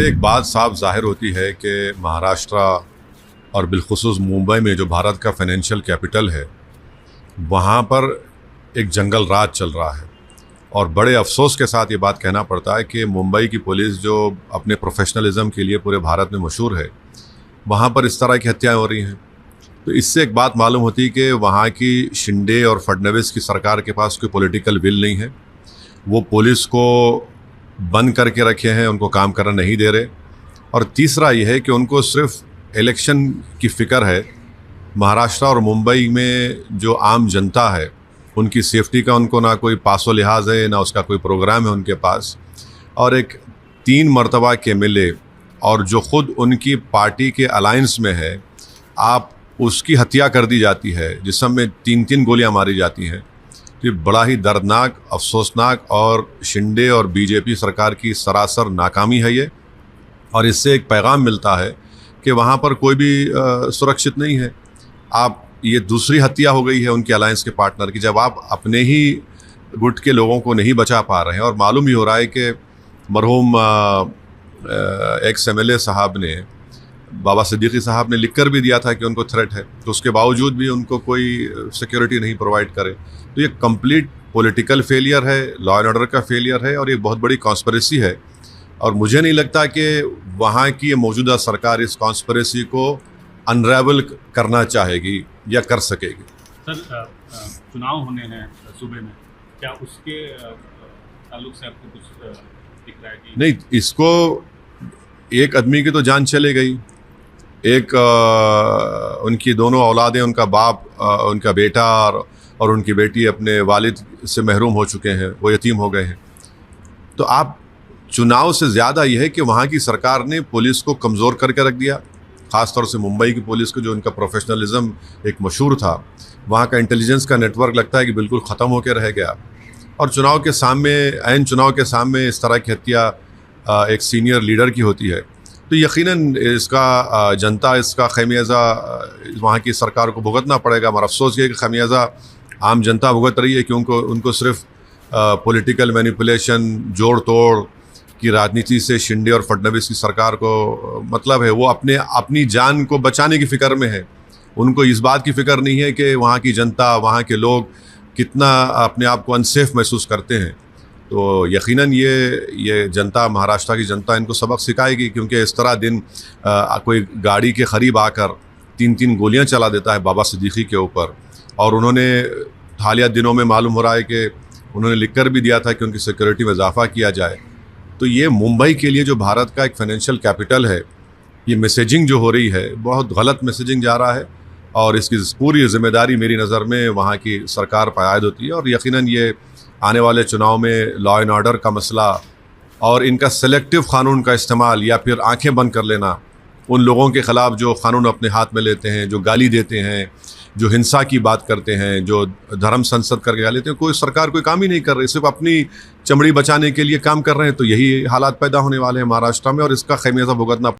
इससे एक बात साफ ज़ाहिर होती है कि महाराष्ट्र और बिलखुसूस मुंबई में जो भारत का फाइनेंशियल कैपिटल है, वहाँ पर एक जंगल राज चल रहा है। और बड़े अफसोस के साथ ये बात कहना पड़ता है कि मुंबई की पुलिस जो अपने प्रोफेशनलिज्म के लिए पूरे भारत में मशहूर है, वहाँ पर इस तरह की हत्याएं हो रही हैं। तो इससे एक बात मालूम होती है कि वहाँ की शिंदे और फडणवीस की सरकार के पास कोई पॉलिटिकल विल नहीं है। वो पुलिस को बंद करके रखे हैं, उनको काम करना नहीं दे रहे। और तीसरा ये है कि उनको सिर्फ इलेक्शन की फ़िक्र है। महाराष्ट्र और मुंबई में जो आम जनता है, उनकी सेफ्टी का उनको ना कोई पासो लिहाज है, ना उसका कोई प्रोग्राम है उनके पास। और एक 3 मरतबा के एमएलए और जो ख़ुद उनकी पार्टी के अलायंस में है, आप उसकी हत्या कर दी जाती है, जिसमें 3-3 गोलियां मारी जाती हैं। तो ये बड़ा ही दर्दनाक, अफसोसनाक और शिंदे और बीजेपी सरकार की सरासर नाकामी है ये। और इससे एक पैगाम मिलता है कि वहाँ पर कोई भी सुरक्षित नहीं है। आप ये दूसरी हत्या हो गई है उनके अलायंस के पार्टनर की, जब आप अपने ही गुट के लोगों को नहीं बचा पा रहे हैं। और मालूम ही हो रहा है कि मरहूम एक्स एमएलए साहब ने, बाबा सिद्दीकी साहब ने लिख कर भी दिया था कि उनको थ्रेट है, तो उसके बावजूद भी उनको कोई सिक्योरिटी नहीं प्रोवाइड करे। तो ये कंप्लीट पॉलिटिकल फेलियर है, लॉ एंड ऑर्डर का फेलियर है, और ये बहुत बड़ी कॉन्स्पिरेसी है। और मुझे नहीं लगता कि वहाँ की मौजूदा सरकार इस कॉन्स्पिरेसी को अनरेवल करना चाहेगी या कर सकेगी। सर, चुनाव होने हैं सूबे में, क्या उसके ताल्लुक से आपको कुछ दिख रहा है कि नहीं? इसको एक आदमी की तो जान चले गई, एक उनकी दोनों औलादें, उनका बाप, उनका बेटा और उनकी बेटी अपने वालिद से महरूम हो चुके हैं, वो यतीम हो गए हैं। तो आप चुनाव से ज़्यादा यह है कि वहाँ की सरकार ने पुलिस को कमज़ोर करके रख दिया, ख़ास तौर से मुंबई की पुलिस को, जो उनका प्रोफेशनलिज्म एक मशहूर था। वहाँ का इंटेलिजेंस का नेटवर्क लगता है कि बिल्कुल ख़त्म होकर रह गया। और चुनाव के सामने, ऐन चुनाव के सामने इस तरह की हत्या एक सीनियर लीडर की होती है, तो यकीनन इसका जनता, इसका खमियाजा वहाँ की सरकार को भुगतना पड़ेगा। मगर अफसोस ये कि खमियाजा आम जनता भुगत रही है, क्योंकि उनको सिर्फ पॉलिटिकल मैनिपुलेशन, जोड़ तोड़ की राजनीति से शिंदे और फडणवीस की सरकार को मतलब है। वो अपनी जान को बचाने की फ़िक्र में है। उनको इस बात की फ़िक्र नहीं है कि वहाँ की जनता, वहाँ के लोग कितना अपने आप को अनसेफ महसूस करते हैं। तो यकीनन ये जनता, महाराष्ट्र की जनता, इनको सबक सिखाएगी, क्योंकि इस तरह दिन कोई गाड़ी के करीब आकर 3-3 गोलियां चला देता है बाबा सिद्दीकी के ऊपर। और उन्होंने हालिया दिनों में मालूम हो रहा है कि उन्होंने लिख कर भी दिया था कि उनकी सिक्योरिटी में इजाफा किया जाए। तो ये मुंबई के लिए, जो भारत का एक फाइनेंशियल कैपिटल है, ये मैसेजिंग जो हो रही है, बहुत गलत मैसेजिंग जा रहा है। और इसकी पूरी जिम्मेदारी मेरी नज़र में वहाँ की सरकार पर आयद होती है। और यकीनन ये आने वाले चुनाव में लॉ एंड ऑर्डर का मसला और इनका सेलेक्टिव क़ानून का इस्तेमाल, या फिर आंखें बंद कर लेना उन लोगों के ख़िलाफ़ जो क़ानून अपने हाथ में लेते हैं, जो गाली देते हैं, जो हिंसा की बात करते हैं, जो धर्म संसद करके गाली देते हैं। कोई सरकार कोई काम ही नहीं कर रही, सिर्फ अपनी चमड़ी बचाने के लिए काम कर रहे हैं। तो यही हालात पैदा होने वाले हैं महाराष्ट्र में, और इसका खमियाजा भुगतना